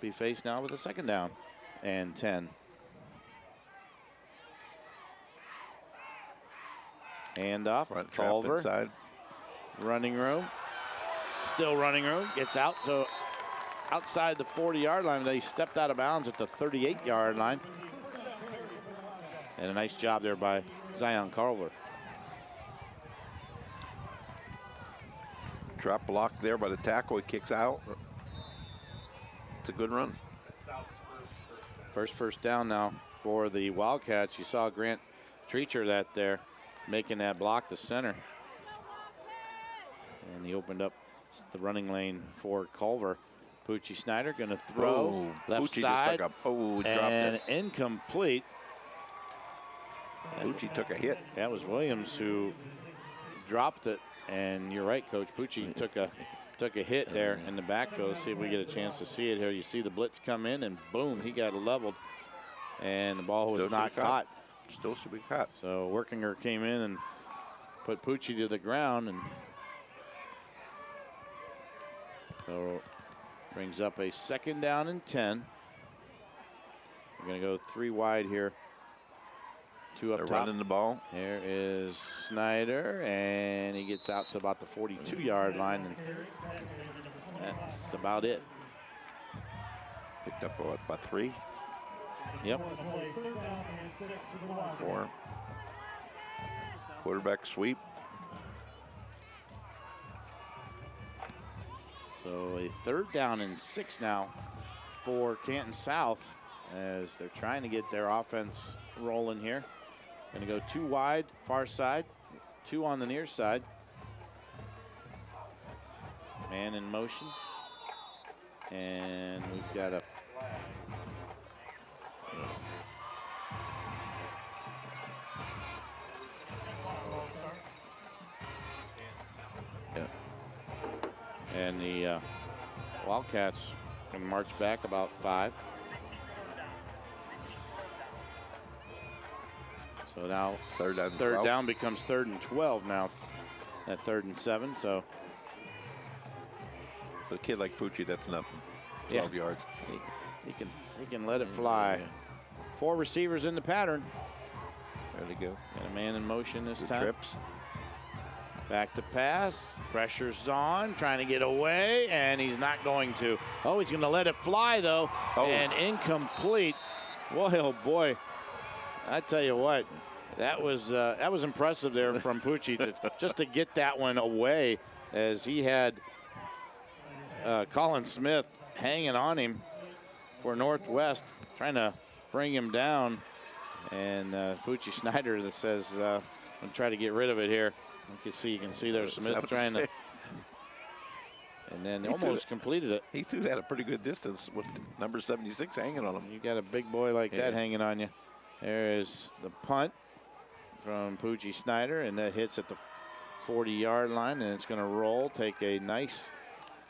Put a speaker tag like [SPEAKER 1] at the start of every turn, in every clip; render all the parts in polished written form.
[SPEAKER 1] be faced now with a second down and 10. Hand off.
[SPEAKER 2] Front trap
[SPEAKER 1] Culver.
[SPEAKER 2] inside.
[SPEAKER 1] Running room. Still running room. Gets out to outside the 40-yard line. They stepped out of bounds at the 38-yard line. And a nice job there by Zion Culver.
[SPEAKER 2] Drop block there by the tackle. He kicks out. It's a good run.
[SPEAKER 1] First down now for the Wildcats. You saw Grant Treacher that there making that block the center. And he opened up the running lane for Culver. Poochie Snyder going to throw left
[SPEAKER 2] Poochie
[SPEAKER 1] side.
[SPEAKER 2] just dropped
[SPEAKER 1] and
[SPEAKER 2] it.
[SPEAKER 1] Incomplete.
[SPEAKER 2] Poochie took a hit.
[SPEAKER 1] That was Williams who dropped it. And you're right, Coach. Poochie took a hit there in the backfield. Let's see if we get a chance to see it here. You see the blitz come in, and boom, he got leveled. And the ball was not caught.
[SPEAKER 2] Still should be caught.
[SPEAKER 1] So Workinger came in and put Poochie to the ground, and so brings up a second down and 10. We're going to go 3 wide here. 2 up
[SPEAKER 2] They're
[SPEAKER 1] top.
[SPEAKER 2] running the ball.
[SPEAKER 1] There is Snyder, and he gets out to about the 42-yard line, and that's about it.
[SPEAKER 2] Picked up about 3?
[SPEAKER 1] Yep.
[SPEAKER 2] 4. Quarterback sweep.
[SPEAKER 1] So a 3rd down and 6 now for Canton South as they're trying to get their offense rolling here. Going to go 2 wide, far side, 2 on the near side. Man in motion. And we've got a and the Wildcats can march back about 5. So now
[SPEAKER 2] third down
[SPEAKER 1] becomes 3rd and 12 now at 3rd and 7. So
[SPEAKER 2] a kid like Poochie, that's nothing. 12 yards.
[SPEAKER 1] He can let it fly. 4 receivers in the pattern.
[SPEAKER 2] There they go.
[SPEAKER 1] Got a man in motion this time.
[SPEAKER 2] Trips.
[SPEAKER 1] Back to pass. Pressure's on. Trying to get away, and he's not going to. Oh, he's going to let it fly, though.
[SPEAKER 2] Oh.
[SPEAKER 1] And incomplete. Boy, oh, boy. I tell you what, that was impressive there from Poochie just to get that one away as he had Colin Smith hanging on him for Northwest, trying to bring him down. And Poochie Snyder that says, I'm going to try to get rid of it here. You can see there's Smith trying to. And then almost completed it.
[SPEAKER 2] He threw that a pretty good distance with number 76 hanging on him.
[SPEAKER 1] You got a big boy like that hanging on you. There is the punt from Poochie Snyder, and that hits at the 40-yard line, and it's going to roll, take a nice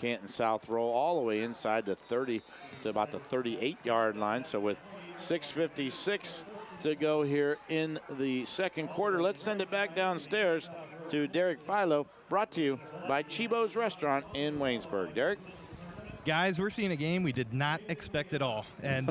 [SPEAKER 1] Canton South roll all the way inside the 30 to about the 38-yard line. So with 6:56 to go here in the second quarter, let's send it back downstairs to Derek Philo, brought to you by Chibo's Restaurant in Waynesburg. Derek?
[SPEAKER 3] Guys, we're seeing a game we did not expect at all. And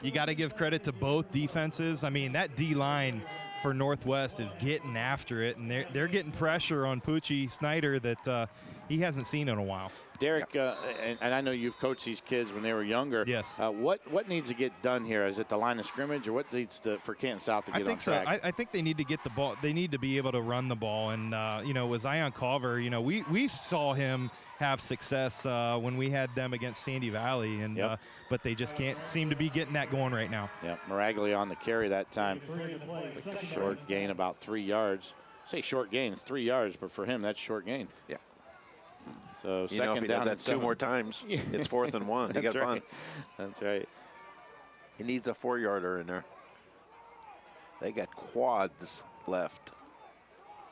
[SPEAKER 3] you got to give credit to both defenses. I mean, that D-line for Northwest is getting after it, and they're getting pressure on Poochie Snyder that he hasn't seen in a while.
[SPEAKER 1] Derek, and I know you've coached these kids when they were younger.
[SPEAKER 3] Yes.
[SPEAKER 1] What needs to get done here? Is it the line of scrimmage, or what needs for Canton South to get on track?
[SPEAKER 3] I think they need to get the ball. They need to be able to run the ball. And, with Zion Culver, we saw him have success when we had them against Sandy Valley, and but they just can't seem to be getting that going right now.
[SPEAKER 1] Yeah, Maraglia on the carry that time. Short gain, about 3 yards. Say short gain, it's 3 yards, but for him, that's short gain.
[SPEAKER 2] Yeah.
[SPEAKER 1] So
[SPEAKER 2] if
[SPEAKER 1] second
[SPEAKER 2] he
[SPEAKER 1] down
[SPEAKER 2] does that 2 more times, it's 4th and 1. He got punt.
[SPEAKER 1] That's right.
[SPEAKER 2] He needs a 4-yarder in there. They got quads left.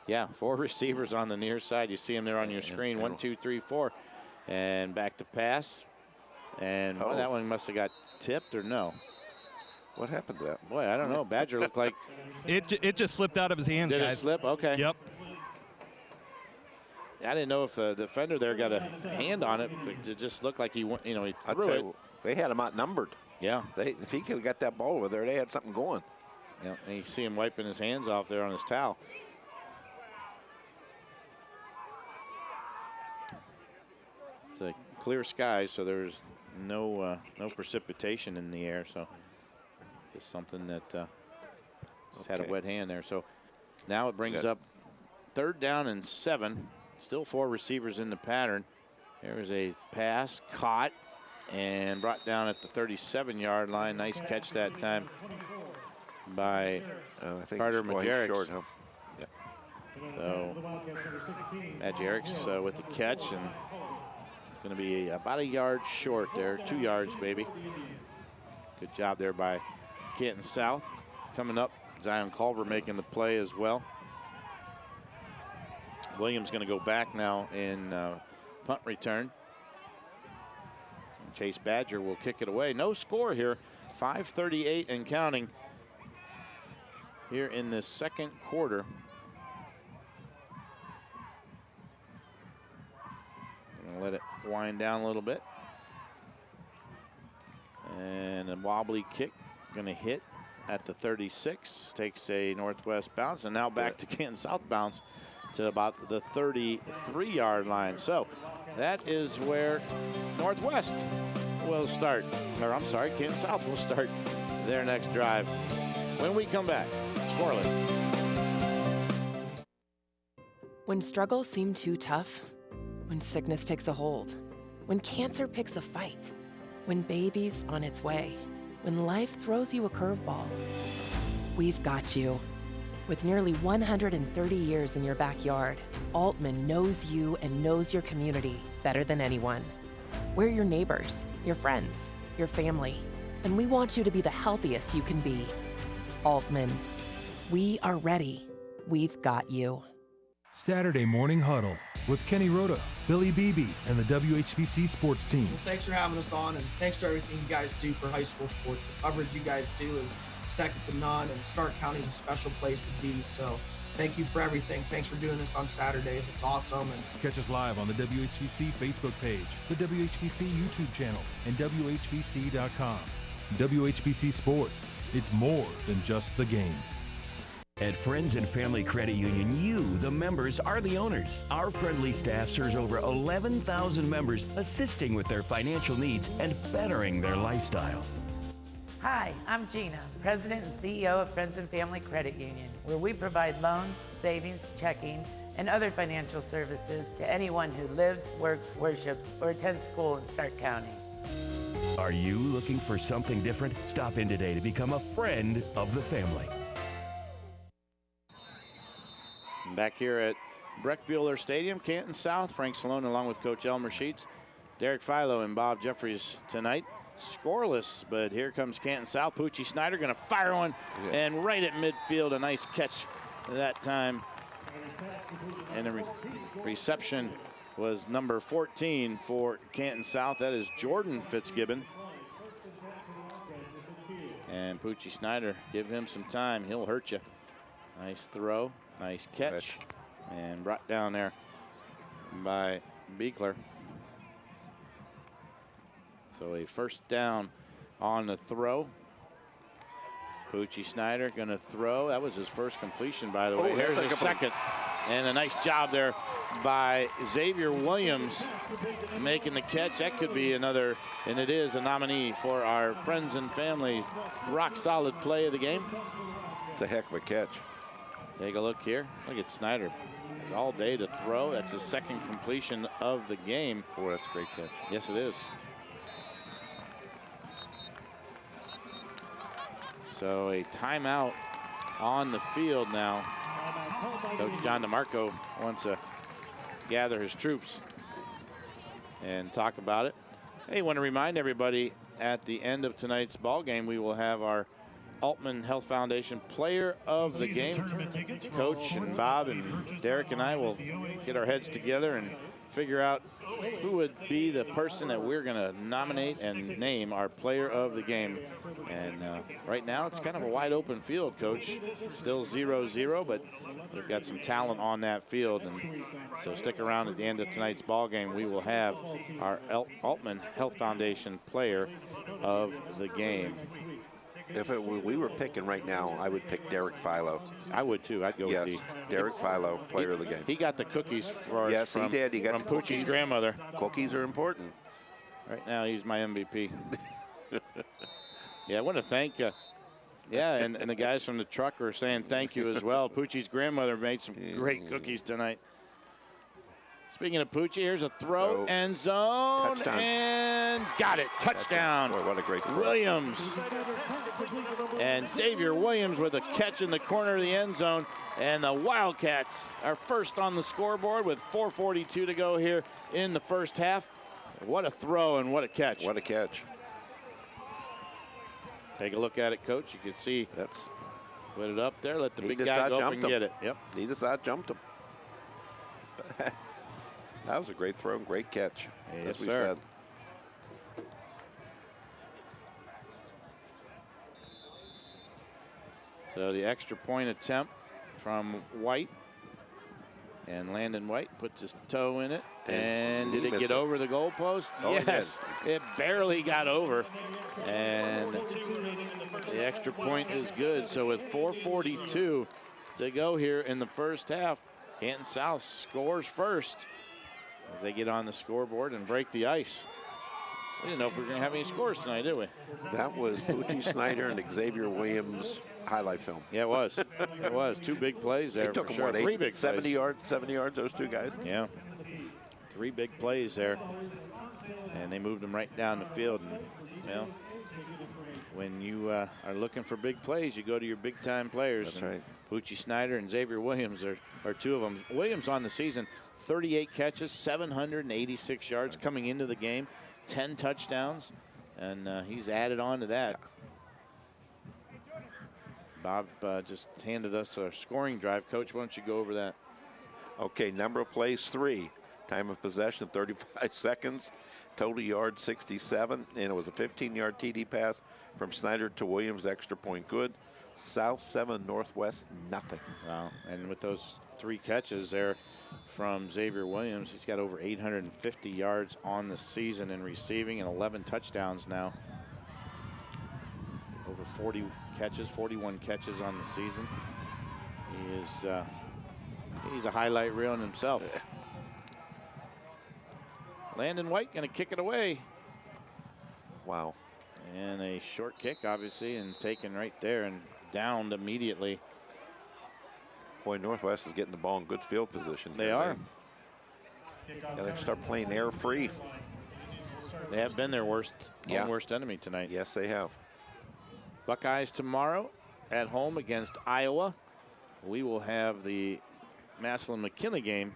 [SPEAKER 1] Yeah, 4 receivers on the near side. You see them there on your screen. 1, 2, 3, 4. And back to pass. And that one must have got tipped or no.
[SPEAKER 2] What happened to that?
[SPEAKER 1] Boy, I don't know. Badger looked like.
[SPEAKER 3] It just slipped out of his hands,
[SPEAKER 1] Did
[SPEAKER 3] guys.
[SPEAKER 1] it slip? Okay.
[SPEAKER 3] Yep.
[SPEAKER 1] I didn't know if the defender there got a hand on it, but it just looked like he went, he threw it.
[SPEAKER 2] They had him outnumbered.
[SPEAKER 1] Yeah.
[SPEAKER 2] If he could have got that ball over there, they had something going.
[SPEAKER 1] Yeah, and you see him wiping his hands off there on his towel. It's a clear sky, so there's no precipitation in the air. So just something that just had a wet hand there. So now it brings up 3rd down and 7. Still 4 receivers in the pattern. There's a pass caught and brought down at the 37-yard line. Nice catch that time by
[SPEAKER 2] I think
[SPEAKER 1] Carter Majerics.
[SPEAKER 2] Short, huh?
[SPEAKER 1] Yeah. So Majerics with the catch, and going to be about a yard short there, 2 yards maybe. Good job there by Canton South. Coming up, Zion Culver making the play as well. Williams going to go back now in punt return. Chase Badger will kick it away. No score here. 5:38 and counting here in the 2nd quarter. Gonna let it wind down a little bit. And a wobbly kick going to hit at the 36. Takes a northwest bounce, and now back to Canton South bounce to about the 33-yard line. So that is where Northwest will start, or I'm sorry, Canton South will start their next drive. When we come back, scoreless.
[SPEAKER 4] When struggles seem too tough, when sickness takes a hold, when cancer picks a fight, when baby's on its way, when life throws you a curveball, we've got you. With nearly 130 years in your backyard, Altman knows you and knows your community better than anyone. We're your neighbors, your friends, your family, and we want you to be the healthiest you can be. Altman, we are ready. We've got you.
[SPEAKER 5] Saturday Morning Huddle with Kenny Rhoda, Billy Beebe, and the WHBC sports team.
[SPEAKER 6] Well, thanks for having us on, and thanks for everything you guys do for high school sports. The coverage you guys do is second to none, and Stark County is a special place to be. So thank you for everything. Thanks for doing this on Saturdays. It's awesome. And
[SPEAKER 5] catch us live on the WHBC Facebook page, the WHBC YouTube channel, and WHBC.com. WHBC Sports. It's more than just the game.
[SPEAKER 7] At Friends and Family Credit Union, you, the members, are the owners. Our friendly staff serves over 11,000 members, assisting with their financial needs and bettering their lifestyles.
[SPEAKER 8] Hi, I'm Gina, President and CEO of Friends and Family Credit Union, where we provide loans, savings, checking, and other financial services to anyone who lives, works, worships, or attends school in Stark County.
[SPEAKER 7] Are you looking for something different? Stop in today to become a friend of the family.
[SPEAKER 1] Back here at Breck Bueller Stadium, Canton South. Frank Salone along with Coach Elmer Sheets, Derek Philo, and Bob Jeffries tonight. Scoreless, but here comes Canton South. Poochie Snyder going to fire one, and right at midfield, a nice catch that time. And the reception was number 14 for Canton South. That is Jordan Fitzgibbon. And Poochie Snyder, give him some time. He'll hurt you. Nice throw, nice catch, and brought down there by Beekler. So a first down on the throw. Poochie Snyder going to throw. That was his first completion, by the way. Here's a second. And a nice job there by Xavier Williams making the catch. That could be another, and it is, a nominee for our Friends and Families rock solid play of the game.
[SPEAKER 2] It's a heck of a catch.
[SPEAKER 1] Take a look here. Look at Snyder. He's all day to throw. That's his second completion of the game.
[SPEAKER 2] Boy, that's a great catch.
[SPEAKER 1] Yes, it is. So a timeout on the field now. Coach John DeMarco wants to gather his troops and talk about it. Hey, want to remind everybody at the end of tonight's ball game, we will have our Altman Health Foundation Player of the Game. Coach and Bob and Derek and I will get our heads together and figure out who would be the person that we're going to nominate and name our player of the game. And right now it's kind of a wide open field, Coach. Still 0-0, but we've got some talent on that field. And so stick around at the end of tonight's ball game. We will have our Altman Health Foundation player of the game.
[SPEAKER 2] If we were picking right now, I would pick Derek Philo.
[SPEAKER 1] I would too. I'd go with D.
[SPEAKER 2] Derek Philo, player of the game.
[SPEAKER 1] He got the cookies for us.
[SPEAKER 2] Yes,
[SPEAKER 1] from,
[SPEAKER 2] he did. He got
[SPEAKER 1] from Poochie's grandmother.
[SPEAKER 2] Cookies are important.
[SPEAKER 1] Right now, he's my MVP. Yeah, I want to thank and the guys from the truck are saying thank you as well. Poochie's grandmother made some great cookies tonight. Speaking of Poochie, here's a throw, end zone,
[SPEAKER 2] touchdown.
[SPEAKER 1] And got it. Touchdown.
[SPEAKER 2] Boy, what a great throw.
[SPEAKER 1] Williams. And Xavier Williams with a catch in the corner of the end zone. And the Wildcats are first on the scoreboard with 4:42 to go here in the first half. What a throw and what a catch.
[SPEAKER 2] What a catch.
[SPEAKER 1] Take a look at it, Coach. You can see
[SPEAKER 2] that's
[SPEAKER 1] put it up there. Let the big guy go up and get it. Yep.
[SPEAKER 2] He just out-jumped him. That was a great throw and great catch,
[SPEAKER 1] yes,
[SPEAKER 2] as we
[SPEAKER 1] sir.
[SPEAKER 2] said.
[SPEAKER 1] So the extra point attempt from White. And Landon White puts his toe in it. And did it get over the goalpost?
[SPEAKER 2] Oh,
[SPEAKER 1] yes, it barely got over. And the extra point is good. So with 4:42 to go here in the first half, Canton South scores first as they get on the scoreboard and break the ice. We didn't know if we were going to have any scores tonight, did we?
[SPEAKER 2] That was Poochie Snyder and Xavier Williams highlight film.
[SPEAKER 1] Yeah, it was. It was. 2 big plays there.
[SPEAKER 2] They took them,
[SPEAKER 1] sure.
[SPEAKER 2] 3
[SPEAKER 1] big
[SPEAKER 2] 70 yards, those two guys.
[SPEAKER 1] Yeah. 3 big plays there. And they moved them right down the field. And, well, when you are looking for big plays, you go to your big-time players.
[SPEAKER 2] That's right.
[SPEAKER 1] Poochie Snyder and Xavier Williams are 2 of them. Williams on the season, 38 catches, 786 yards coming into the game, 10 touchdowns, and he's added on to that. Bob just handed us a scoring drive. Coach, why don't you go over that?
[SPEAKER 2] Okay, number of plays 3. Time of possession 35 seconds. Total yards 67. And it was a 15-yard TD pass from Snyder to Williams. Extra point good. South 7, Northwest nothing.
[SPEAKER 1] Wow. And with those 3 catches there from Xavier Williams, he's got over 850 yards on the season in receiving and 11 touchdowns now. Over 40 catches, 41 catches on the season. He is he's a highlight reel in himself. Landon White going to kick it away.
[SPEAKER 2] Wow.
[SPEAKER 1] And a short kick, obviously, and taken right there and downed immediately.
[SPEAKER 2] Boy, Northwest is getting the ball in good field position.
[SPEAKER 1] They are.
[SPEAKER 2] They start playing air free.
[SPEAKER 1] They have been their worst enemy tonight.
[SPEAKER 2] Yes, they have.
[SPEAKER 1] Buckeyes tomorrow at home against Iowa. We will have the Massillon-McKinley game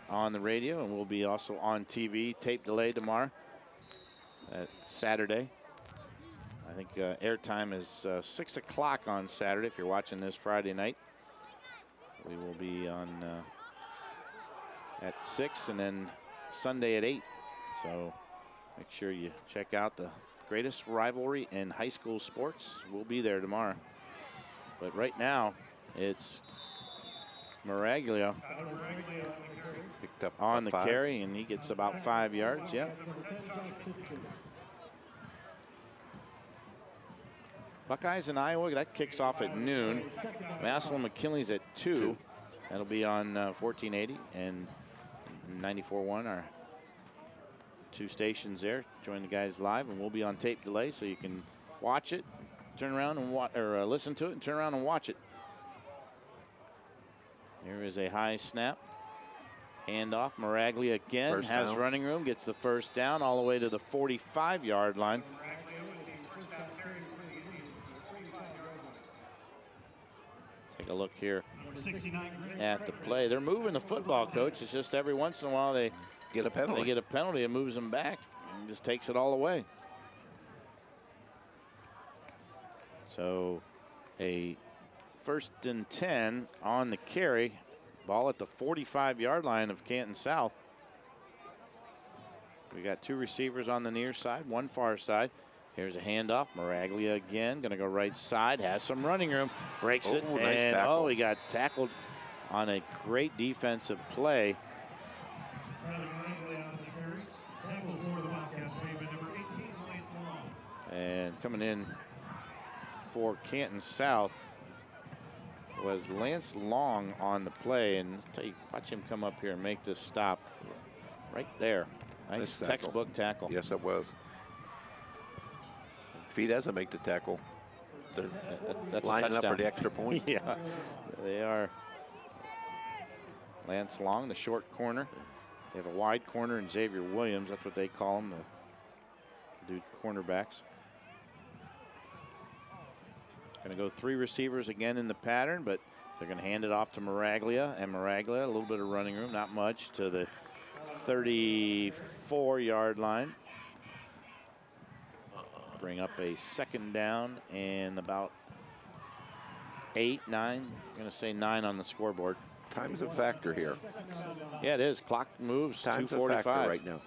[SPEAKER 1] on the radio, and we'll be also on TV, tape delay tomorrow at Saturday. I think airtime is 6 o'clock on Saturday if you're watching this Friday night. We will be on at 6 and then Sunday at 8. So make sure you check out the greatest rivalry in high school sports. We'll be there tomorrow. But right now, it's Maraglio
[SPEAKER 2] picked up
[SPEAKER 1] on the
[SPEAKER 2] 5.
[SPEAKER 1] carry, and he gets about 5 yards. Yeah. Buckeyes in Iowa, that kicks off at noon. Massillon-McKinley's at 2. That'll be on 1480 and 94.1, our 2 stations there. Join the guys live, and we'll be on tape delay, so you can watch it, turn around and listen to it, and turn around and watch it. Here is a high snap. Handoff. Maraglia again has running room, gets the first down all the way to the 45-yard line. Take a look here at the play. They're moving the football, Coach. It's just every once in a while they
[SPEAKER 2] get a penalty.
[SPEAKER 1] They get a penalty. It moves them back and just takes it all away. So a 1st and 10 on the carry. Ball at the 45-yard line of Canton South. We got 2 receivers on the near side, 1 far side. Here's a handoff. Miraglia again, going to go right side, has some running room, breaks it,
[SPEAKER 2] nice
[SPEAKER 1] and
[SPEAKER 2] tackle.
[SPEAKER 1] he got tackled on a great defensive play. And coming in for Canton South was Lance Long on the play, and watch him come up here and make this stop right there. Nice textbook tackle.
[SPEAKER 2] Yes, it was. If he doesn't make the tackle, they're
[SPEAKER 1] that's
[SPEAKER 2] lining
[SPEAKER 1] a
[SPEAKER 2] up
[SPEAKER 1] touchdown.
[SPEAKER 2] for the extra point.
[SPEAKER 1] Yeah, they are. Lance Long, the short corner. They have a wide corner, and Xavier Williams, that's what they call them, the dude cornerbacks. Going to go 3 receivers again in the pattern, but they're going to hand it off to Miraglia. And Miraglia, a little bit of running room, not much, to the 34-yard line. Bring up a 2nd down and about 8, 9. I'm going to say 9 on the scoreboard.
[SPEAKER 2] Time's a factor here.
[SPEAKER 1] Yeah, it is. Clock moves.
[SPEAKER 2] Time's
[SPEAKER 1] 2:45
[SPEAKER 2] a factor right now.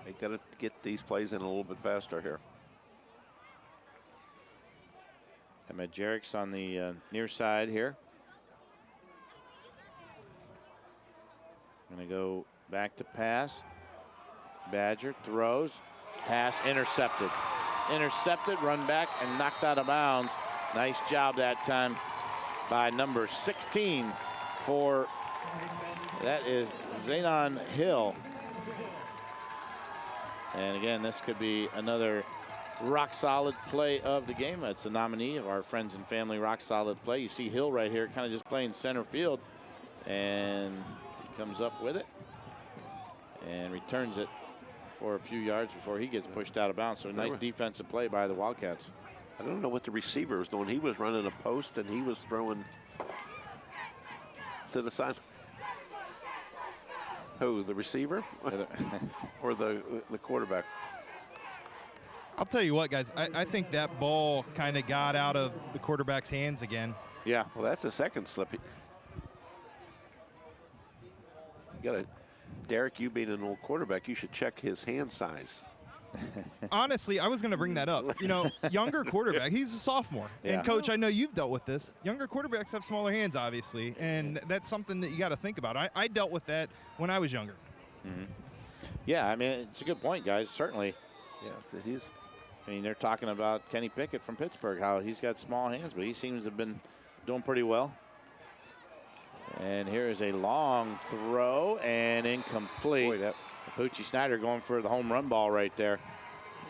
[SPEAKER 2] They got to get these plays in a little bit faster here.
[SPEAKER 1] And Jericks on the near side here. Going to go back to pass. Badger throws. Pass intercepted. Intercepted, run back, and knocked out of bounds. Nice job that time by number 16 for, that is Zanon Hill. And again, this could be another rock solid play of the game. That's a nominee of our Friends and Family rock solid play. You see Hill right here kind of just playing center field, and he comes up with it and returns it for a few yards before he gets pushed out of bounds. So a nice defensive play by the Wildcats.
[SPEAKER 2] I don't know what the receiver was doing. He was running a post and he was throwing to the side. Who, the receiver or the quarterback?
[SPEAKER 3] I'll tell you what, guys. I think that ball kind of got out of the quarterback's hands again.
[SPEAKER 1] Yeah.
[SPEAKER 2] Well, that's a second slip. You got to, Derek, you being an old quarterback, you should check his hand size.
[SPEAKER 3] Honestly, I was going to bring that up. You know, younger quarterback, he's a sophomore.
[SPEAKER 1] Yeah.
[SPEAKER 3] And, Coach, I know you've dealt with this. Younger quarterbacks have smaller hands, obviously, and that's something that you got to think about. I dealt with that when I was younger.
[SPEAKER 1] Mm-hmm. Yeah, I mean, it's a good point, guys, certainly.
[SPEAKER 2] Yeah,
[SPEAKER 1] I mean, they're talking about Kenny Pickett from Pittsburgh, how he's got small hands, but he seems to have been doing pretty well. And here is a long throw and incomplete.
[SPEAKER 2] Boy,
[SPEAKER 1] Poochie Snyder going for the home run ball right there.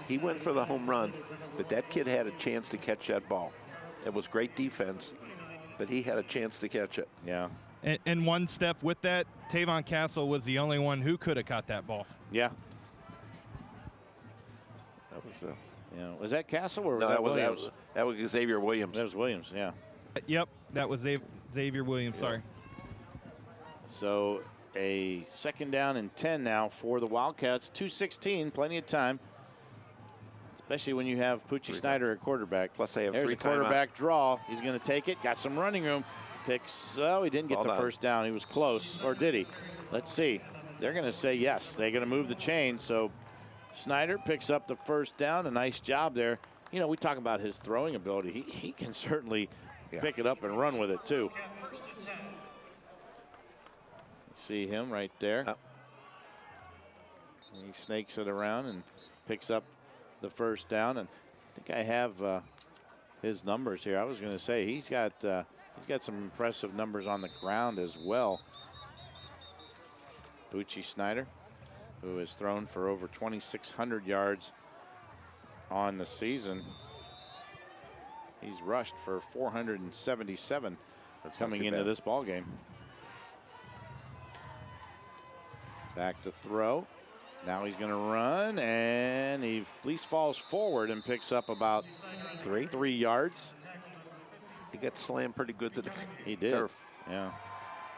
[SPEAKER 2] He went for the home run, but that kid had a chance to catch that ball. It was great defense, but he had a chance to catch it.
[SPEAKER 1] Yeah.
[SPEAKER 3] And one step with that, Tavon Castle was the only one who could have caught that ball.
[SPEAKER 1] Yeah.
[SPEAKER 2] That was
[SPEAKER 1] was that Castle or was
[SPEAKER 2] no,
[SPEAKER 1] that
[SPEAKER 2] was
[SPEAKER 1] Williams?
[SPEAKER 2] that was Xavier Williams.
[SPEAKER 1] That was Williams, yeah.
[SPEAKER 3] Yep, that was Xavier Williams, sorry.
[SPEAKER 1] So a 2nd down and 10 now for the Wildcats. 2:16, plenty of time. Especially when you have Poochie Snyder at quarterback.
[SPEAKER 2] Plus they have
[SPEAKER 1] There's
[SPEAKER 2] 3
[SPEAKER 1] a quarterback draw. He's going to take it. Got some running room. Picks. Oh, he didn't get the first down. He was close. Or did he? Let's see. They're going to say yes. They're going to move the chain. So Snyder picks up the first down. A nice job there. You know, we talk about his throwing ability. He can certainly pick it up and run with it, too. See him right there. He snakes it around and picks up the first down. And I think I have his numbers here. I was going to say he's got some impressive numbers on the ground as well. Poochie Snyder, who has thrown for over 2,600 yards on the season. He's rushed for 477 coming into this ball game. Back to throw. Now he's going to run, and he at least falls forward and picks up about 3 yards.
[SPEAKER 2] He got slammed pretty good to the
[SPEAKER 1] turf. Yeah,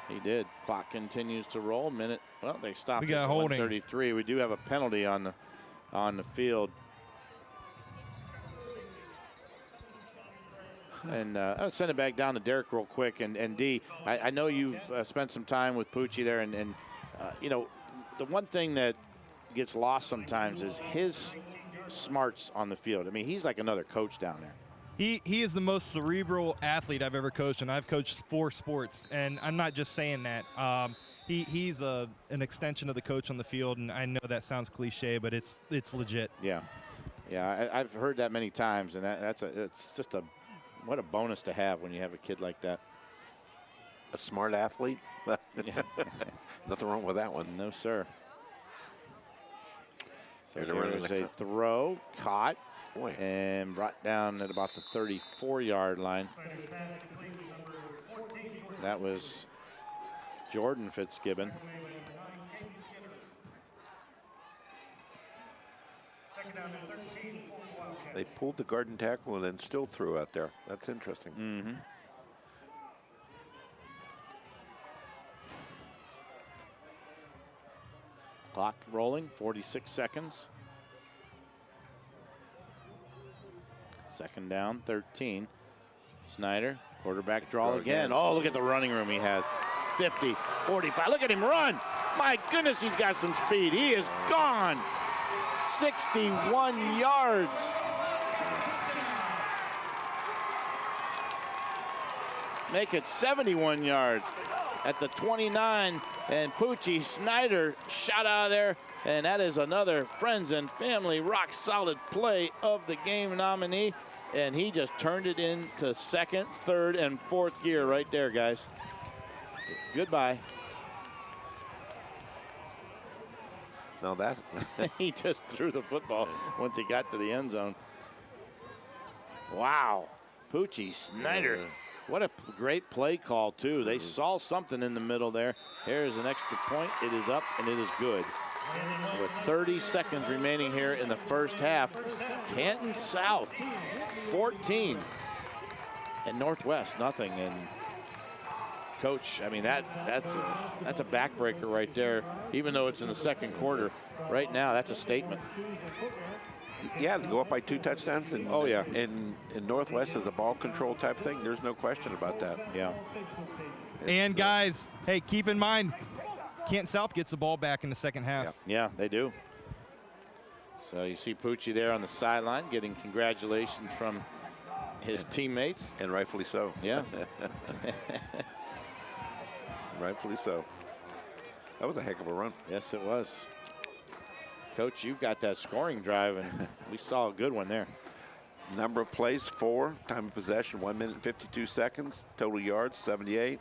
[SPEAKER 1] he did. Clock continues to roll. Minute. Well, they stopped.
[SPEAKER 3] We got
[SPEAKER 1] at
[SPEAKER 3] holding.
[SPEAKER 1] 1:33. We do have a penalty on the field. And I'll send it back down to Derek real quick. And D, I know you've spent some time with Poochie there, and you know, the one thing that gets lost sometimes is his smarts on the field. I mean, he's like another coach down there.
[SPEAKER 3] He is the most cerebral athlete I've ever coached, and I've coached 4 sports, and I'm not just saying that. He's an extension of the coach on the field, and I know that sounds cliche, but it's legit.
[SPEAKER 1] Yeah, yeah, I've heard that many times, and it's just what a bonus to have when you have a kid like that.
[SPEAKER 2] A smart athlete? Nothing wrong with that one.
[SPEAKER 1] No, sir. So
[SPEAKER 2] Gonna run
[SPEAKER 1] there's a throw, caught, and brought down at about the 34-yard line. That was Jordan Fitzgibbon.
[SPEAKER 2] They pulled the guard and tackle and then still threw out there. That's interesting.
[SPEAKER 1] Mm-hmm. Clock rolling, 46 seconds. Second down, 13. Snyder, quarterback draw again. Oh, look at the running room he has. 50, 45. Look at him run. My goodness, he's got some speed. He is gone. 61 yards. Make it 71 yards at the 29. And Poochie Snyder shot out of there. And that is another Friends and Family rock solid play of the game nominee. And he just turned it into second, third, and fourth gear right there, guys. Goodbye.
[SPEAKER 2] Now that
[SPEAKER 1] he just threw the football once he got to the end zone. Wow. Poochie Snyder. What a great play call, too. They saw something in the middle there. Here's an extra point. It is up, and it is good. With 30 seconds remaining here in the first half, Canton South 14 and Northwest nothing. And Coach, I mean that's a backbreaker right there. Even though it's in the second quarter, right now that's a statement.
[SPEAKER 2] Yeah, to go up by 2 touchdowns. And,
[SPEAKER 1] oh yeah,
[SPEAKER 2] in Northwest is a ball control type thing. There's no question about that.
[SPEAKER 1] Yeah.
[SPEAKER 3] And guys, hey, keep in mind, Canton South gets the ball back in the second half.
[SPEAKER 1] Yeah, they do. So you see Poochie there on the sideline getting congratulations from his teammates.
[SPEAKER 2] And rightfully so.
[SPEAKER 1] Yeah.
[SPEAKER 2] Rightfully so. That was a heck of a run.
[SPEAKER 1] Yes, it was. Coach, you've got that scoring drive, and we saw a good one there.
[SPEAKER 2] Number of plays, 4. Time of possession, 1 minute and 52 seconds. Total yards, 78.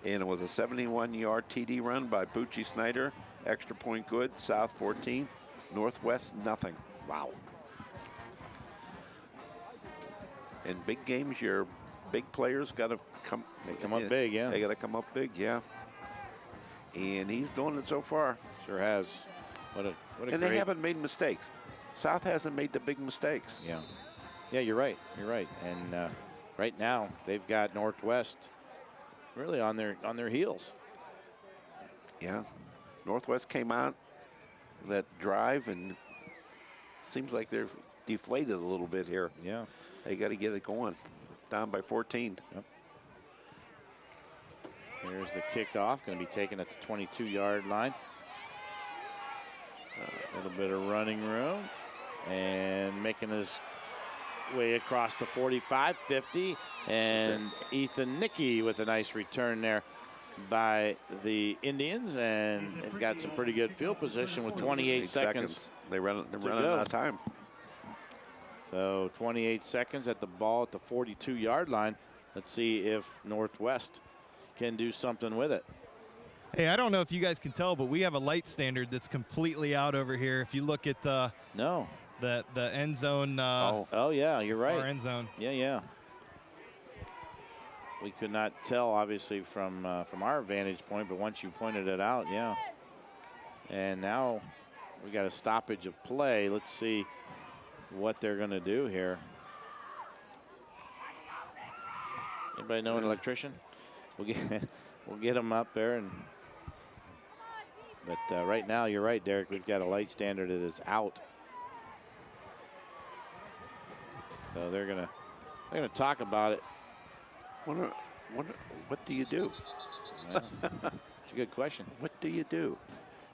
[SPEAKER 2] And it was a 71-yard TD run by Poochie Snyder. Extra point good. South 14. Northwest nothing.
[SPEAKER 1] Wow.
[SPEAKER 2] In big games, your big players got to come.
[SPEAKER 1] They come up big, yeah.
[SPEAKER 2] They got to come up big, yeah. And he's doing it so far.
[SPEAKER 1] Sure has. What a
[SPEAKER 2] and
[SPEAKER 1] great...
[SPEAKER 2] they haven't made mistakes. South hasn't made the big mistakes.
[SPEAKER 1] Yeah. Yeah, you're right. You're right. And right now they've got Northwest really on their heels.
[SPEAKER 2] Yeah. Northwest came out that drive and seems like they're deflated a little bit here.
[SPEAKER 1] Yeah.
[SPEAKER 2] They got to get it going. Down by 14.
[SPEAKER 1] Yep. Here's the kickoff, going to be taken at the 22-yard line. A little bit of running room and making his way across the 45, 50, and Ethan Nicky with a nice return there by the Indians, and they've got some pretty good field position with 28 seconds.
[SPEAKER 2] They're running out of time.
[SPEAKER 1] So 28 seconds at the ball at the 42-yard line. Let's see if Northwest can do something with it.
[SPEAKER 3] Hey, I don't know if you guys can tell, but we have a light standard that's completely out over here. If you look at the end zone.
[SPEAKER 1] Oh yeah, you're right.
[SPEAKER 3] Our end zone.
[SPEAKER 1] Yeah. We could not tell, obviously, from our vantage point, but once you pointed it out, yeah. And now we got a stoppage of play. Let's see what they're going to do here. Anybody know an electrician? We'll get them up there. But right now, you're right, Derek. We've got a light standard that is out. So they're gonna talk about it.
[SPEAKER 2] What do you do?
[SPEAKER 1] Well, it's a good question.
[SPEAKER 2] What do you do?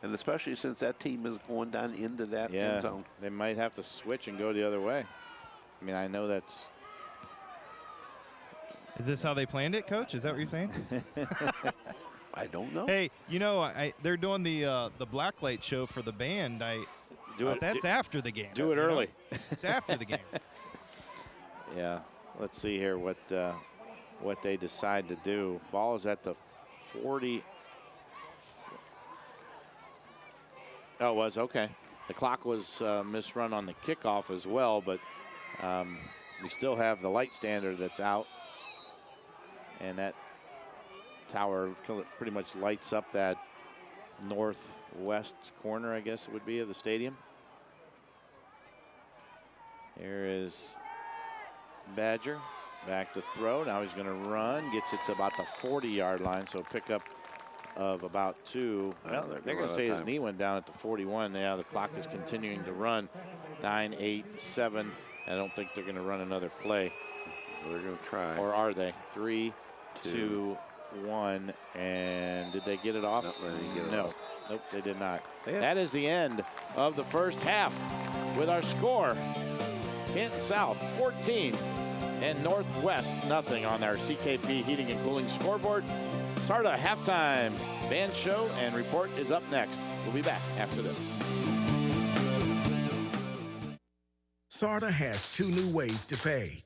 [SPEAKER 2] And especially since that team is going down into that end zone.
[SPEAKER 1] They might have to switch and go the other way. I mean, I know that's.
[SPEAKER 3] Is this how they planned it, Coach? Is that what you're saying?
[SPEAKER 2] I don't know.
[SPEAKER 3] Hey, you know, they're doing the blacklight show for the band. That's after the game.
[SPEAKER 1] Do it early.
[SPEAKER 3] It's after the game.
[SPEAKER 1] Yeah. Let's see here what they decide to do. Ball is at the 40. Oh, it was okay. The clock was misrun on the kickoff as well, but we still have the light standard that's out, and that tower pretty much lights up that northwest corner, I guess it would be, of the stadium. Here is Badger back to throw. Now he's going to run, gets it to about the 40-yard line, so pickup of about 2. Well, they're going to say his knee went down at the 41. Yeah, the clock is continuing to run. 9, 8, 7. I don't think they're going to run another play.
[SPEAKER 2] They're going to try.
[SPEAKER 1] Or are they? 3, 2, 1. And did they get it off?
[SPEAKER 2] No, they didn't get it off.
[SPEAKER 1] Nope, they did not. That is the end of the first half with our score. Canton South 14 and Northwest nothing on our CKP Heating and Cooling scoreboard. Sarda halftime band show and report is up next. We'll be back after this.
[SPEAKER 9] Sarda has 2 new ways to pay.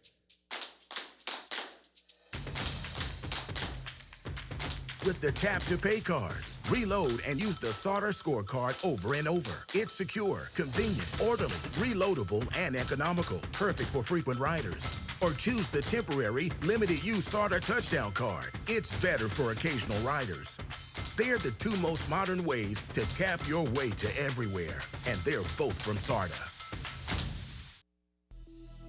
[SPEAKER 9] With the Tap to Pay cards, reload and use the Sarda scorecard over and over. It's secure, convenient, orderly, reloadable, and economical. Perfect for frequent riders. Or choose the temporary, limited-use Sarda touchdown card. It's better for occasional riders. They're the 2 most modern ways to tap your way to everywhere. And they're both from Sarda.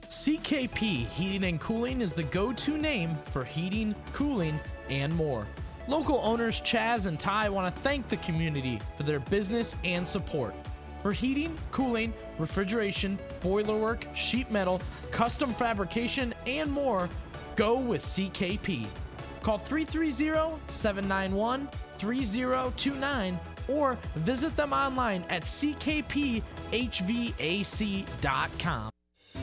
[SPEAKER 10] CKP Heating and Cooling is the go-to name for heating, cooling, and more. Local owners Chaz and Ty want to thank the community for their business and support. For heating, cooling, refrigeration, boiler work, sheet metal, custom fabrication, and more, go with CKP. Call 330-791-3029 or visit them online at ckphvac.com.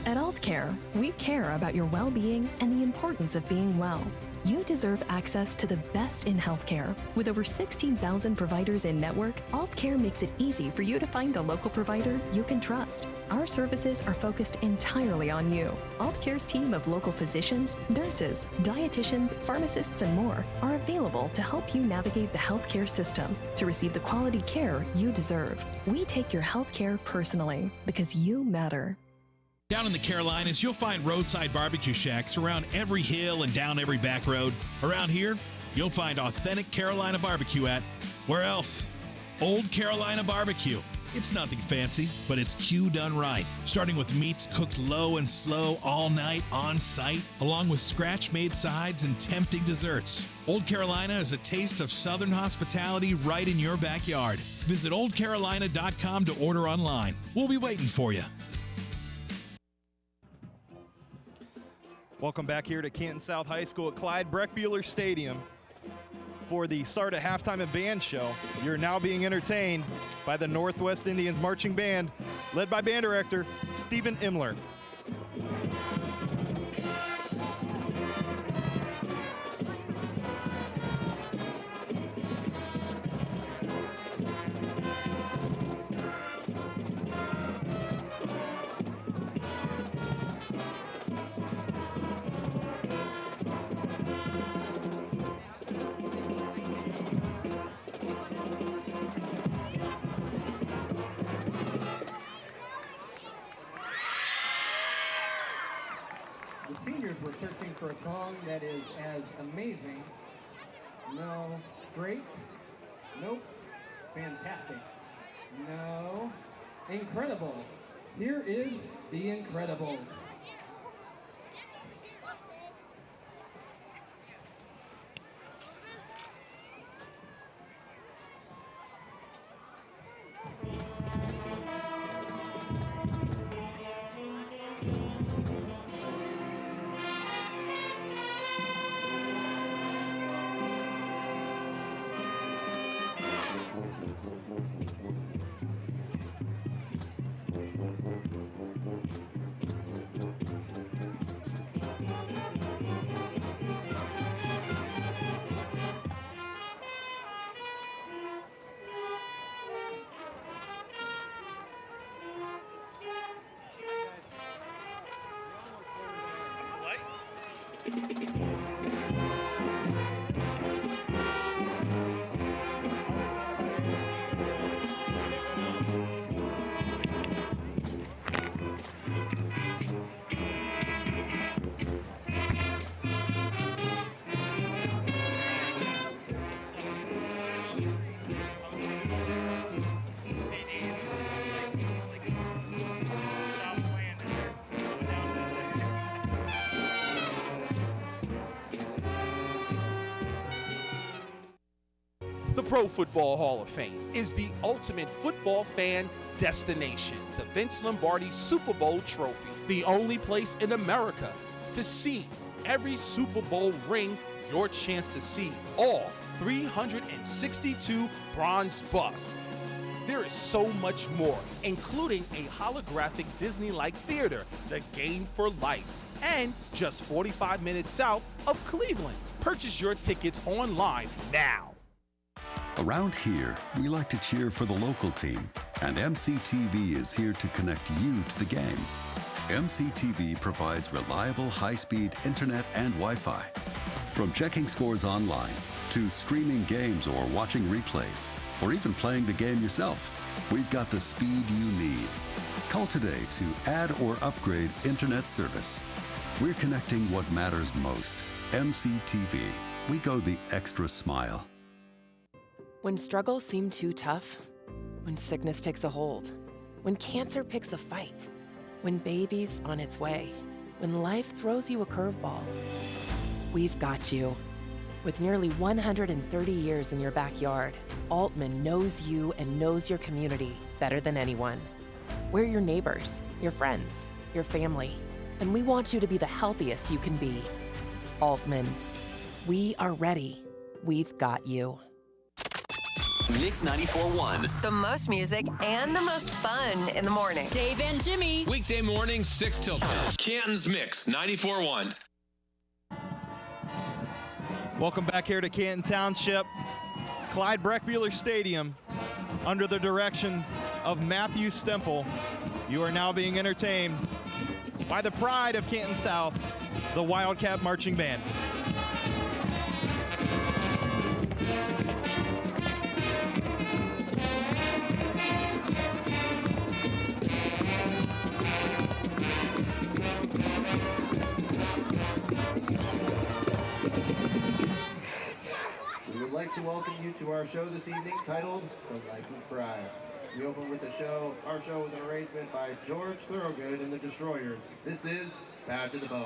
[SPEAKER 11] At Aultcare, we care about your well-being and the importance of being well. You deserve access to the best in healthcare. With over 16,000 providers in network, Aultcare makes it easy for you to find a local provider you can trust. Our services are focused entirely on you. Aultcare's team of local physicians, nurses, dietitians, pharmacists, and more are available to help you navigate the healthcare system to receive the quality care you deserve. We take your healthcare personally because you matter.
[SPEAKER 12] Down in the Carolinas, you'll find roadside barbecue shacks around every hill and down every back road. Around here, you'll find authentic Carolina barbecue at, where else? Old Carolina Barbecue. It's nothing fancy, but it's Q done right. Starting with meats cooked low and slow all night on site, along with scratch-made sides and tempting desserts. Old Carolina is a taste of Southern hospitality right in your backyard. Visit oldcarolina.com to order online. We'll be waiting for you.
[SPEAKER 3] Welcome back here to Canton South High School at Clyde Breckbuehler Stadium for the Sarda Halftime and Band Show. You're now being entertained by the Northwest Indians Marching Band, led by Band Director Stephen Imler.
[SPEAKER 13] We're searching for a song that is as amazing. No. Great. Nope. Fantastic. No. Incredible. Here is The Incredibles.
[SPEAKER 14] The Pro Football Hall of Fame is the ultimate football fan destination. The Vince Lombardi Super Bowl trophy, the only place in America to see every Super Bowl ring, your chance to see all 362 bronze busts. There is so much more, including a holographic Disney-like theater, the Game for Life, and just 45 minutes south of Cleveland. Purchase your tickets online now.
[SPEAKER 15] Around here, we like to cheer for the local team, and MCTV is here to connect you to the game. MCTV provides reliable, high-speed internet and Wi-Fi. From checking scores online, to streaming games or watching replays, or even playing the game yourself, we've got the speed you need. Call today to add or upgrade internet service. We're connecting what matters most. MCTV. We go the extra mile.
[SPEAKER 4] When struggles seem too tough, when sickness takes a hold, when cancer picks a fight, when baby's on its way, when life throws you a curveball, we've got you. With nearly 130 years in your backyard, Altman knows you and knows your community better than anyone. We're your neighbors, your friends, your family, and we want you to be the healthiest you can be. Altman, we are ready. We've got you.
[SPEAKER 16] Mix 94.1.
[SPEAKER 17] The most music and the most fun in the morning. Dave and Jimmy.
[SPEAKER 16] Weekday morning, 6 till 10. Canton's Mix 94.1.
[SPEAKER 3] Welcome back here to Canton Township. Clyde Breckbuehler Stadium, under the direction of Matthew Stemple. You are now being entertained by the pride of Canton South, the Wildcat Marching Band.
[SPEAKER 18] We would like to welcome you to our show this evening titled The Life of Pride. We open with our show with an arrangement by George Thorogood and the Destroyers. This is Bad to the Bow.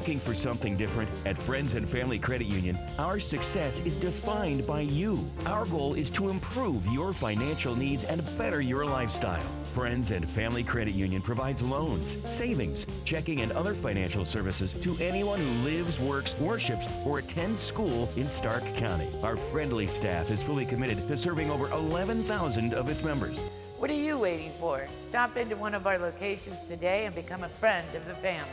[SPEAKER 7] Looking for something different? At Friends and Family Credit Union, our success is defined by you. Our goal is to improve your financial needs and better your lifestyle. Friends and Family Credit Union provides loans, savings, checking, and other financial services to anyone who lives, works, worships, or attends school in Stark County. Our friendly staff is fully committed to serving over 11,000 of its members.
[SPEAKER 8] What are you waiting for? Stop into one of our locations today and become a friend of the family.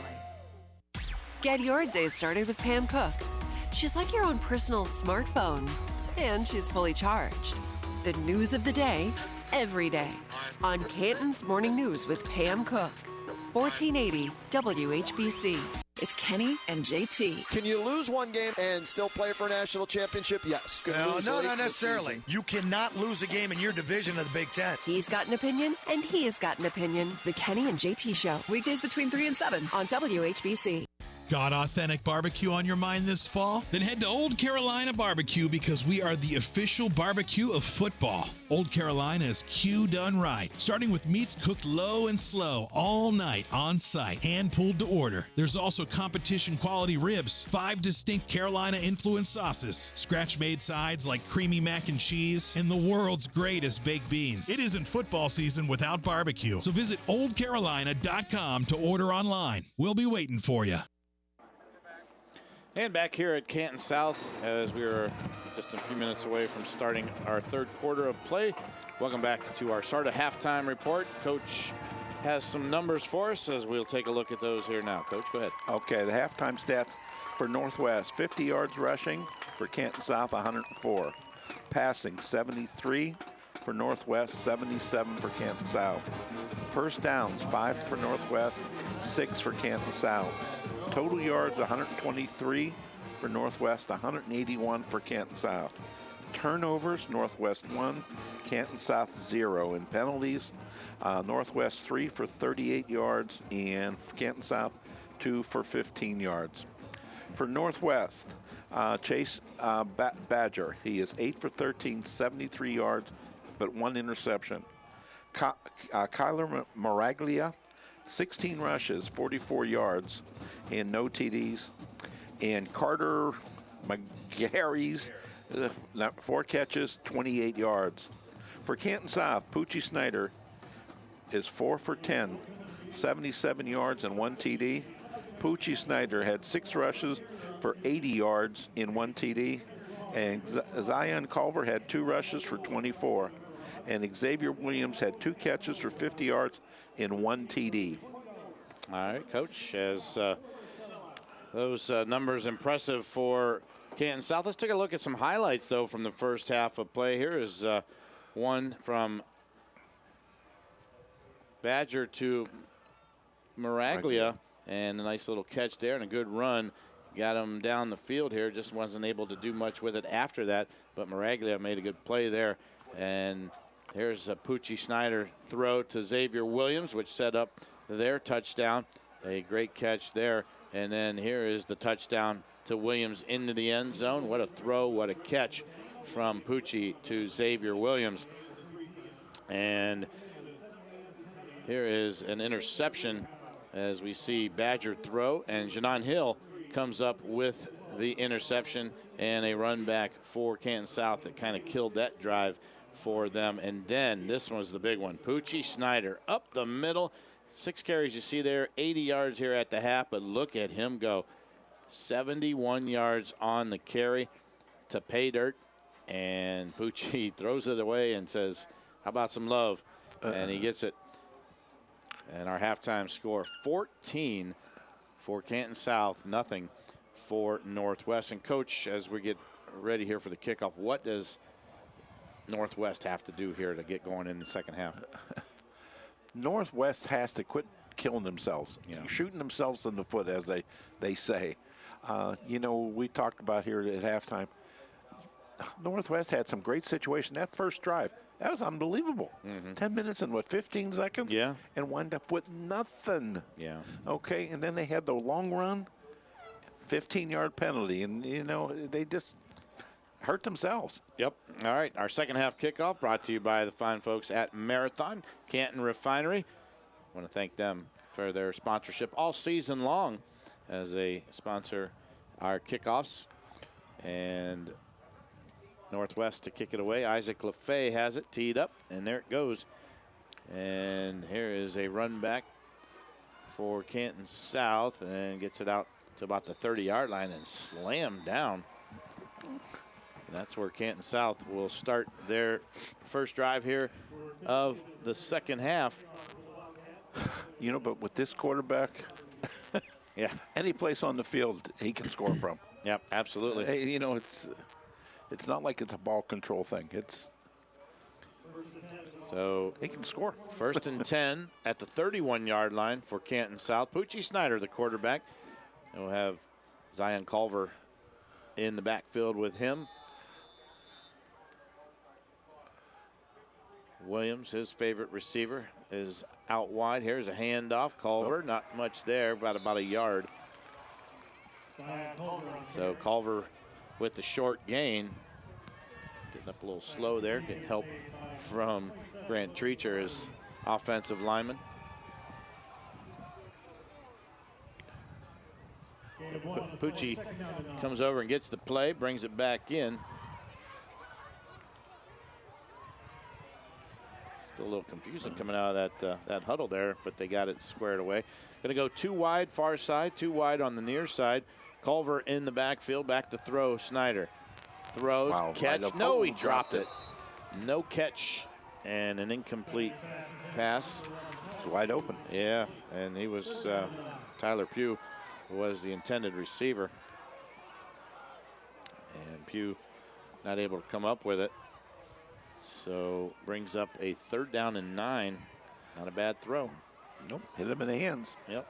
[SPEAKER 19] Get your day started with Pam Cook. She's like your own personal smartphone, and she's fully charged. The news of the day, every day, on Canton's Morning News with Pam Cook. 1480 WHBC. It's Kenny and JT.
[SPEAKER 20] Can you lose one game and still play for a national championship? Yes.
[SPEAKER 21] No, not necessarily. You cannot lose a game in your division of the Big Ten.
[SPEAKER 19] He's got an opinion, and he has got an opinion. The Kenny and JT Show. Weekdays between 3 and 7 on WHBC.
[SPEAKER 12] Got authentic barbecue on your mind this fall? Then head to Old Carolina Barbecue because we are the official barbecue of football. Old Carolina is Q done right, starting with meats cooked low and slow all night on site, hand pulled to order. There's also competition quality ribs, 5 distinct Carolina influenced sauces, scratch made sides like creamy mac and cheese, and the world's greatest baked beans. It isn't football season without barbecue, so visit oldcarolina.com to order online. We'll be waiting for you.
[SPEAKER 1] And back here at Canton South, as we are just a few minutes away from starting our third quarter of play. Welcome back to our start of halftime report. Coach has some numbers for us as we'll take a look at those here now. Coach, go ahead.
[SPEAKER 2] Okay, the halftime stats for Northwest: 50 yards rushing for Canton South, 104. Passing, 73 for Northwest, 77 for Canton South. First downs, 5 for Northwest, 6 for Canton South. Total yards, 123 for Northwest, 181 for Canton South. Turnovers, Northwest 1, Canton South 0. And penalties, Northwest 3 for 38 yards and Canton South 2 for 15 yards. For Northwest, Chase Badger, he is 8 for 13, 73 yards, but 1 interception. Kyler Maraglia, 16 rushes, 44 yards, and no TDs. And Carter McGarry's 4 catches, 28 yards. For Canton South, Poochie Snyder is 4 for 10, 77 yards and 1 TD. Poochie Snyder had 6 rushes for 80 yards in 1 TD. And Zion Culver had 2 rushes for 24. And Xavier Williams had 2 catches for 50 yards in 1 TD.
[SPEAKER 1] All right, Coach, as those numbers impressive for Canton South. Let's take a look at some highlights, though, from the first half of play. Here is one from Badger to Maraglia, and a nice little catch there and a good run. Got him down the field here, just wasn't able to do much with it after that, but Maraglia made a good play there. And here's a Poochie Snyder throw to Xavier Williams, which set up their touchdown. A great catch there. And then here is the touchdown to Williams into the end zone. What a throw, what a catch from Poochie to Xavier Williams. And here is an interception as we see Badger throw, and Janon Hill comes up with the interception and a run back for Canton South that kind of killed that drive for them. And then this was the big one. Poochie Snyder up the middle. 6 carries you see there, 80 yards here at the half, but look at him go. 71 yards on the carry to pay dirt, and Poochie throws it away and says, how about some love? And he gets it. And our halftime score, 14 for Canton South, nothing for Northwest. And Coach, as we get ready here for the kickoff, what does Northwest have to do here to get going in the second half?
[SPEAKER 2] Northwest has to quit killing themselves, shooting themselves in the foot, as they say. We talked about here at halftime, Northwest had some great situation. That first drive, that was unbelievable. 10 minutes and 15 seconds?
[SPEAKER 1] Yeah.
[SPEAKER 2] And wind up with nothing.
[SPEAKER 1] Yeah.
[SPEAKER 2] Okay, and then they had the long run, 15-yard penalty, and, they just hurt themselves.
[SPEAKER 1] Yep. All right, our second half kickoff brought to you by the fine folks at Marathon Canton Refinery. I want to thank them for their sponsorship all season long as they sponsor our kickoffs. And Northwest to kick it away. Isaac LaFay has it teed up, and there it goes. And here is a run back for Canton South, and gets it out to about the 30-yard line and slammed down. And that's where Canton South will start their first drive here of the second half.
[SPEAKER 2] You know, but with this quarterback,
[SPEAKER 1] yeah,
[SPEAKER 2] any place on the field he can score from.
[SPEAKER 1] Yep, absolutely.
[SPEAKER 2] Hey, you know, it's not like it's a ball control thing.
[SPEAKER 1] So
[SPEAKER 2] he can score.
[SPEAKER 1] First and 10 at the 31-yard line for Canton South. Poochie Snyder, the quarterback. And we'll have Zion Culver in the backfield with him. Williams, his favorite receiver, is out wide. Here's a handoff. Culver, not much there, about a yard. So Culver with the short gain. Getting up a little slow there, getting help from Grant Treacher, his offensive lineman. Poochie comes over and gets the play, brings it back in. Still a little confusing coming out of that huddle there, but they got it squared away. Going to go 2 wide, far side, 2 wide on the near side. Culver in the backfield, back to throw. Snyder throws, catch. No, he dropped it. No catch, and an incomplete pass.
[SPEAKER 2] It's wide open.
[SPEAKER 1] Yeah, and he was, Tyler Pugh was the intended receiver. And Pugh not able to come up with it. So brings up a 3rd down and 9. Not a bad throw.
[SPEAKER 2] Nope, hit him in the hands.
[SPEAKER 1] Yep.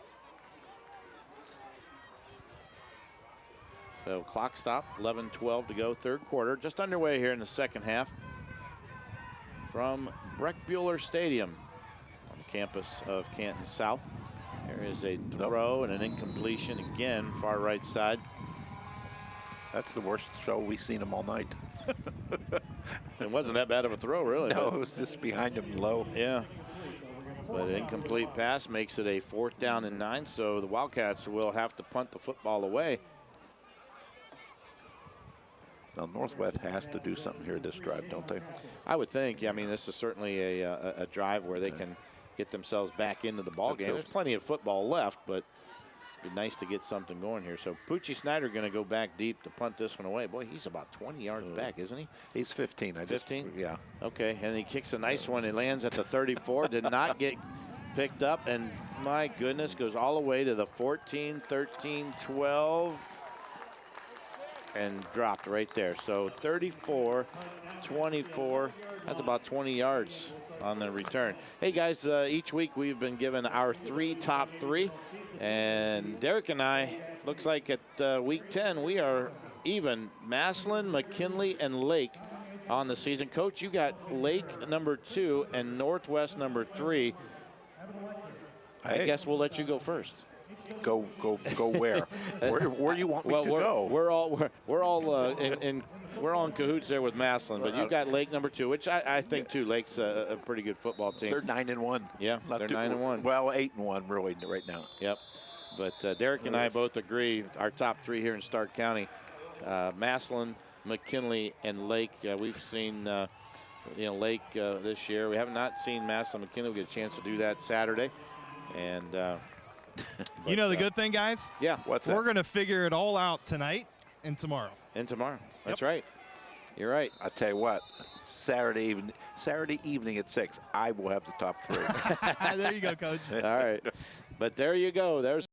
[SPEAKER 1] So clock stop, 11-12 to go, 3rd quarter. Just underway here in the second half from Breck Bueller Stadium on the campus of Canton South. There is a throw and an incompletion again, far right side.
[SPEAKER 2] That's the worst throw we've seen him all night.
[SPEAKER 1] It wasn't that bad of a throw, really.
[SPEAKER 2] No, it was just behind him low.
[SPEAKER 1] Yeah. But an incomplete pass makes it a 4th down and 9, so the Wildcats will have to punt the football away.
[SPEAKER 2] Now, Northwest has to do something here this drive, don't they?
[SPEAKER 1] I would think. Yeah, I mean, this is certainly a drive where they can get themselves back into the ball game. There's plenty of football left, but it'd be nice to get something going here. So Poochie Snyder going to go back deep to punt this one away. Boy, he's about 20 yards back, isn't he?
[SPEAKER 2] He's 15.
[SPEAKER 1] 15?
[SPEAKER 2] Yeah.
[SPEAKER 1] Okay, and he kicks a nice one. It lands at the 34. Did not get picked up, and my goodness, goes all the way to the 14, 13, 12. And dropped right there. So 34, 24, that's about 20 yards on the return. Hey guys, each week we've been given our 3 top 3. And Derek and I, looks like at week 10, we are even. Massillon, McKinley, and Lake on the season. Coach, you got Lake number 2 and Northwest number 3. I guess we'll let you go first.
[SPEAKER 2] Go where? Where do you want me to go?
[SPEAKER 1] We're all in cahoots there with Massillon, but you've got Lake number 2, which I think too. Lake's a pretty good football team.
[SPEAKER 2] They're 9-1.
[SPEAKER 1] Yeah, they're 9-1.
[SPEAKER 2] Well, 8-1 really right now.
[SPEAKER 1] Yep. But Derek and I both agree our top 3 here in Stark County: Massillon, McKinley, and Lake. We've seen Lake this year. We have not seen Massillon, McKinley. We get a chance to do that Saturday, and.
[SPEAKER 3] You know the good thing, guys?
[SPEAKER 1] Yeah.
[SPEAKER 2] What's
[SPEAKER 3] We're going to figure it all out tonight and tomorrow.
[SPEAKER 1] That's right. You're right.
[SPEAKER 2] I'll tell you what, Saturday evening at 6, I will have the top 3.
[SPEAKER 3] There you go, Coach.
[SPEAKER 1] All right. But there you go. There's